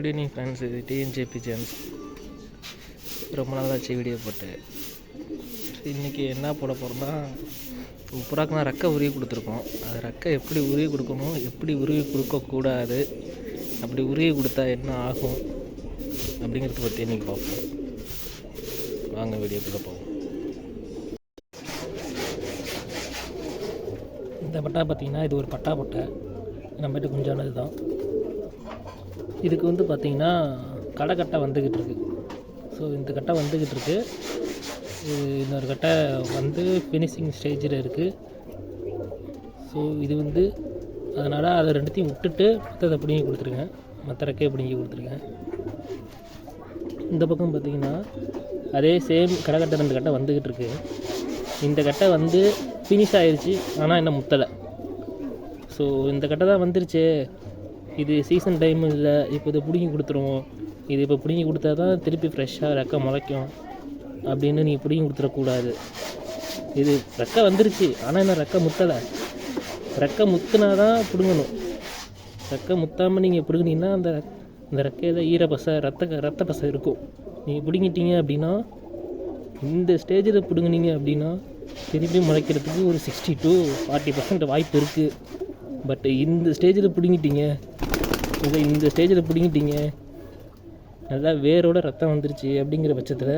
Good evening friends. இது டிஎன்ஜேபி James. ரொம்ப நாளாச்சு வீடியோ போட்டு. இன்றைக்கி என்ன போட போகிறோம்னா, புறாக்கு நான் ரெக்கை உருவி கொடுத்துருக்கோம். அது ரெக்கை எப்படி உருவி கொடுக்கணும், எப்படி உருவி கொடுக்கக்கூடாது, அப்படி உருவி கொடுத்தா என்ன ஆகும் அப்படிங்கிறத பற்றி இன்றைக்கி பார்ப்போம். வாங்க வீடியோக்குள்ளே போவோம். இந்த பட்டா பார்த்திங்கன்னா இது ஒரு பட்டா பட்டை, நம்மகிட்ட குஞ்சானது தான். இதுக்கு வந்து பார்த்திங்கன்னா கட்டை வந்துக்கிட்டு இருக்குது. ஸோ இந்த கட்டை வந்துக்கிட்டு இருக்குது. இன்னொரு கட்டை வந்து ஃபினிஷிங் ஸ்டேஜில் இருக்குது. ஸோ இது வந்து அதனால் அதை ரெண்டுத்தையும் விட்டுட்டு மற்றதை பிடிங்கி கொடுத்துருக்கேன். மற்ற ரெக்கையை பிடிங்கி கொடுத்துருக்கேன். இந்த பக்கம் பார்த்திங்கன்னா அதே சேம் கட்டை 2 கட்டை வந்துக்கிட்டு இருக்குது. இந்த கட்டை வந்து ஃபினிஷ் ஆகிடுச்சு, ஆனால் இன்னும் முத்தலை. ஸோ இந்த கட்டை தான் வந்துருச்சு, இது சீசன் டைம் இல்லை, இப்போ இதை பிடிங்கி கொடுத்துருவோம், இது இப்போ பிடிங்கி கொடுத்தா தான் திருப்பி ஃப்ரெஷ்ஷாக ரெக்கை முளைக்கும் அப்படின்னு நீங்கள் பிடிங்கி கொடுத்துடக்கூடாது. இது ரெக்கை வந்துருச்சு, ஆனால் இன்னும் ரெக்கை முத்தலை. ரெக்கை முத்துனா தான் பிடுங்கணும். ரெக்கை முத்தாமல் நீங்கள் பிடுங்கினீங்கன்னா அந்த ரெக்கையில் ஈரப்பசை ரத்த பசை இருக்கும். நீங்கள் பிடுங்கிட்டீங்க அப்படின்னா, இந்த ஸ்டேஜில் பிடுங்கினீங்க அப்படின்னா திருப்பி முளைக்கிறதுக்கு ஒரு 60 to 40% வாய்ப்பு இருக்குது. பட் இந்த ஸ்டேஜில் பிடுங்கிட்டீங்க, இந்த ஸ்டேஜில் பிடுங்கிட்டீங்க, நல்லா வேரோட ரத்தம் வந்துருச்சு அப்படிங்கிற பட்சத்தில்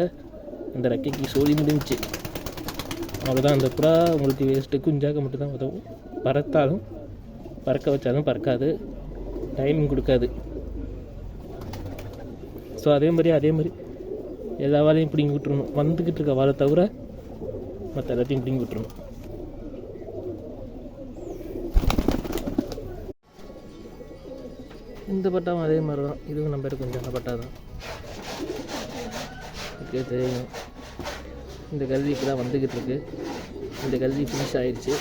அந்த ரெக்கைக்கு சோதி முடிஞ்சிச்சு. அவ்வளோதான். அந்த புறா உங்களுக்கு வேஸ்ட்டு, குஞ்சாக மட்டும்தான் உதவும். பறக்க வச்சாலும் பறக்காது, டைமிங் கொடுக்காது. ஸோ அதே மாதிரி எல்லா வாழையும் பிடிங்கி விட்டுருணும். வந்துக்கிட்டு இருக்க வாழை தவிர மற்ற எல்லாத்தையும் பிடிங்கி விட்டுருணும். இந்த பட்டாவும் அதே மாதிரி தான். இதுவும் நம்ம கொஞ்சம் அந்த பட்டா தான். ஓகே, தெரியும். இந்த கல்வி இப்போ தான் வந்துக்கிட்டு இருக்கு. இந்த கல்வி ஃபினிஷ் ஆகிடுச்சு.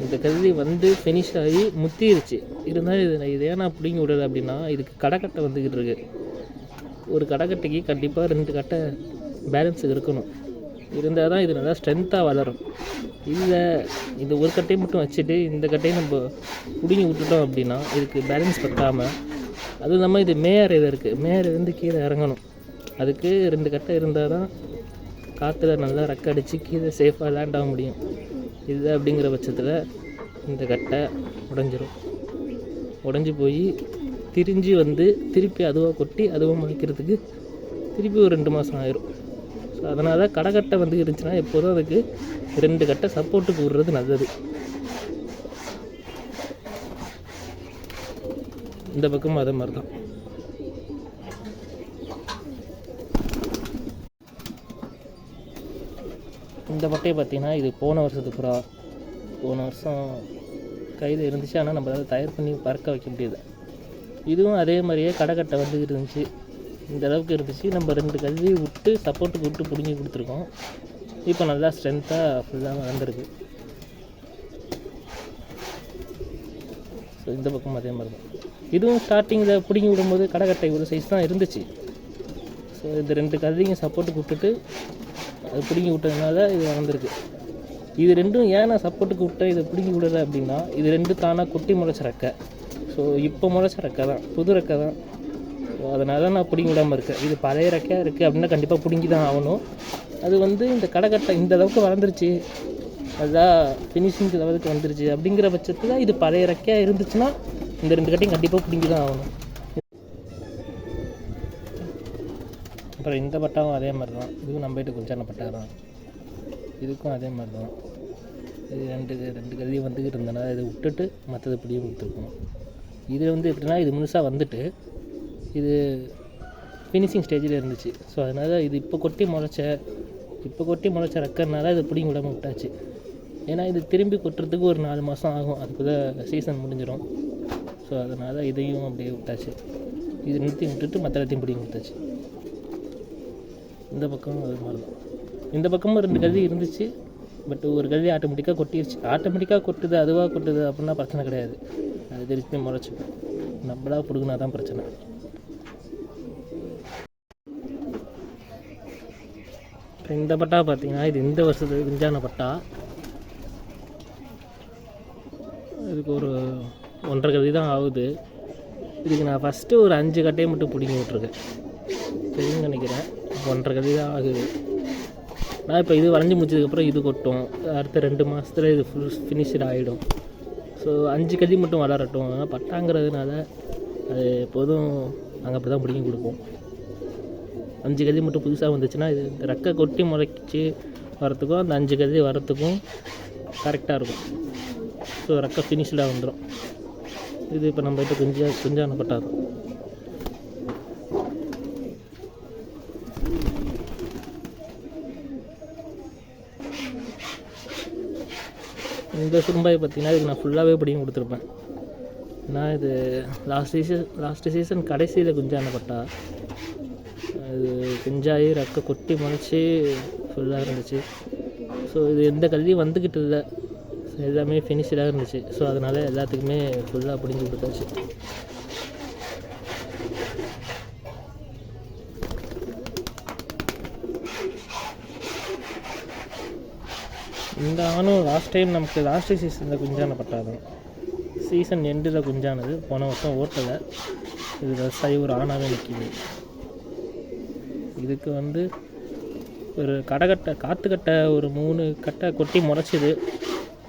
இந்த கல்வி வந்து ஃபினிஷ் ஆகி முத்திருச்சு. இருந்தாலும் இது ஏன்னா பிடிங்கி விடலை அப்படின்னா, இதுக்கு கட்டை வந்துக்கிட்டு இருக்கு. ஒரு கட்டைக்கு கண்டிப்பாக 2 கட்டை பேலன்ஸ் இருக்கணும். இருந்தால் தான் இது நல்லா ஸ்ட்ரென்த்தாக வளரும். இல்லை இந்த ஒரு கட்டையை மட்டும் வச்சுட்டு இந்த கட்டையை நம்ம பிடிங்கி விட்டுட்டோம் அப்படின்னா இதுக்கு பேலன்ஸ் பற்றாமல், அதுவும் இல்லாமல் இது மேயர் இருக்குது, மேயர் வந்து கீழே இறங்கணும். அதுக்கு 2 கட்டை இருந்தால் தான் காற்றுல நல்லா ரெக்கை அடித்து கீழே சேஃபாக லேண்ட் ஆக முடியும். இது அப்படிங்கிற பட்சத்தில் இந்த கட்டை உடஞ்சி போய் திரிஞ்சு வந்து திருப்பி அதுவாக கொட்டி அதுவாக முளைக்கிறதுக்கு திருப்பி ஒரு 2 மாதம் ஆயிரும். ஸோ அதனால் கட்டை வந்து இருந்துச்சுன்னா எப்போதும் அதுக்கு 2 கட்டை சப்போர்ட்டுக்கு விடுறது நல்லது. இந்த பக்கமும் அதே மாதிரி தான். இந்த பட்டையை பார்த்திங்கன்னா இது போன வருஷத்துக்கு புறா. போன வருஷம் கையில் இருந்துச்சு, ஆனால் நம்மளால் தயார் பண்ணி பறக்க வைக்க முடியாது. இதுவும் அதே மாதிரியே கட்டை வந்து இருந்துச்சு. இந்த அளவுக்கு இருந்துச்சு. நம்ம 2 கல்வி விட்டு சப்போர்ட்டுக்கு விட்டு பிடிங்கி கொடுத்துருக்கோம். இப்போ நல்லா ஸ்ட்ரென்த்தாக ஃபுல்லாக வளர்ந்துருக்கு. ஸோ இந்த பக்கம் அதே மாதிரி தான். இதுவும் ஸ்டார்டிங்கில் பிடிங்கி விடும்போது கட்டை ஒரு சைஸ் தான் இருந்துச்சு. ஸோ இந்த 2 கல்வியும் சப்போர்ட்டுக்கு விட்டுட்டு அது பிடிங்கி விட்டதுனால இது வளர்ந்துருக்கு. இது 2ம் ஏன் நான் சப்போர்ட்டுக்கு விட்டேன் இதை பிடிங்கி விடலை அப்படின்னா, இது 2 தானாக கொட்டி முளைச்ச ரெக்கை. ஸோ இப்போ முளைச்ச ரெக்கை தான், புது ரெக்கை தான். ஸோ அதனால நான் பிடிங்கி விடாமல் இருக்கேன். இது பழைய ரெக்கையாக இருக்குது அப்படின்னா கண்டிப்பாக பிடுங்கி தான் ஆகணும். அது வந்து இந்த கட்டை இந்த அளவுக்கு வளர்ந்துருச்சு, அதுதான் ஃபினிஷிங் லெவலுக்கு வந்துருச்சு அப்படிங்கிற பட்சத்தில் இது பழைய ரெக்கையாக இருந்துச்சுன்னா இந்த 2 கட்டையும் கண்டிப்பாக பிடுங்கி தான் ஆகணும். அப்புறம் இந்த பட்டாவும் அதே மாதிரி தான். இதுவும் நம்ம வீட்டு குஞ்சான பட்டா தான். இதுக்கும் அதே மாதிரி தான். இது 2 கல்வி வந்துக்கிட்டு இருந்தனால இதை விட்டுட்டு மற்றது பிடியும் கொடுத்துருக்கணும். இது வந்து எப்படின்னா, இது முழுசாக வந்துட்டு இது ஃபினிஷிங் ஸ்டேஜில் இருந்துச்சு. ஸோ அதனால் இது இப்போ கொட்டி முளைச்ச ரெக்கறனால இது பிடிங்கி விடாமல் விட்டாச்சு. ஏன்னா இது திரும்பி கொட்டுறதுக்கு ஒரு 4 மாதம் ஆகும், அதுக்குள்ளே சீசன் முடிஞ்சிடும். ஸோ அதனால் இதையும் அப்படியே விட்டாச்சு. இது 2த்தையும் விட்டுட்டு மற்ற எல்லாத்தையும் பிடிங்கி கொடுத்தாச்சு. இந்த பக்கமும் அது மாதிரி தான். இந்த பக்கமும் 2 கல்வி இருந்துச்சு. பட் ஒரு கல்வி ஆட்டோமேட்டிக்காக கொட்டிடுச்சு. ஆட்டோமேட்டிக்காக கொட்டுது, அதுவாக கொட்டுது அப்படின்னா பிரச்சனை கிடையாது. அது திருப்பி முளைச்சிக்கும். நம்மளாக பிடுங்கினா தான் பிரச்சனை. இந்த பட்டா பார்த்திங்கன்னா இது இந்த வருஷத்துக்கு குஞ்சான பட்டா. இதுக்கு ஒரு 1.5 கல்வி தான் ஆகுது. இதுக்கு நான் ஃபஸ்ட்டு ஒரு 5 கட்டையை மட்டும் பிடிங்கி விட்ருக்கேன், சரின்னு நினைக்கிறேன். 1.5 கதை தான் ஆகுது. நான் இப்போ இது வளைஞ்சி முடிச்சதுக்கப்புறம் இது கொட்டும், அடுத்த 2 மாதத்தில் இது ஃபுல் ஃபினிஷ்டு ஆகிடும். ஸோ 5 கதி மட்டும் வளரட்டும். ஆனால் பட்டாங்கிறதுனால அது எப்போதும் நாங்கள் அப்படி தான் பிடிங்கி கொடுப்போம். 5 கதி மட்டும் புதுசாக வந்துச்சுன்னா இது இந்த ரெக்கை கொட்டி முளைச்சி வரத்துக்கும் அந்த 5 கதி வரத்துக்கும் கரெக்டாக இருக்கும். ஸோ ரெக்கை ஃபினிஷ்டாக வந்துடும். இது இப்போ நம்ம கிட்ட குஞ்சான பட்டாதான். இந்த சுரும்பாயை பார்த்திங்கன்னா இதுக்கு நான் ஃபுல்லாகவே பிடிங்கி கொடுத்துருப்பேன். நான் இது லாஸ்ட் சீசன் கடைசியில் குஞ்சான பட்டா. அது குஞ்சாயி ரெக்கை கொட்டி முளைச்சி ஃபுல்லாக இருந்துச்சு. ஸோ இது எந்த கல்வியும் வந்துக்கிட்டு இல்லை, எல்லாமே ஃபினிஷ்டாக இருந்துச்சு. ஸோ அதனால் எல்லாத்துக்குமே ஃபுல்லாக பிடிங்கி கொடுத்தாச்சு. இந்த ஆணும் லாஸ்ட் டைம் நமக்கு லாஸ்ட் சீசனில் குஞ்சான பட்டாதான். சீசன் எண்டில் குஞ்சானது, போன வருஷம் ஓட்டலை. இது ரசாயி ஒரு ஆணாகவே நிற்கிது. இதுக்கு ஒரு காற்றுக்கட்டை ஒரு 3 கட்டை கொட்டி முளைச்சிது,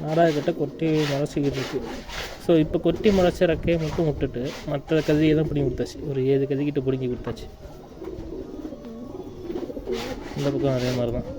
4வது கட்டை கொட்டி முளைச்சிக்கிட்டு இருக்குது. ஸோ இப்போ கொட்டி முளைச்ச ரெக்கையை மட்டும் விட்டுட்டு மற்ற கதியெல்லாம் பிடிங்கி கொடுத்தாச்சு. ஒரு 7 கதிக்கிட்ட பிடிங்கி கொடுத்தாச்சு. இந்த பக்கம் அதே மாதிரி தான்.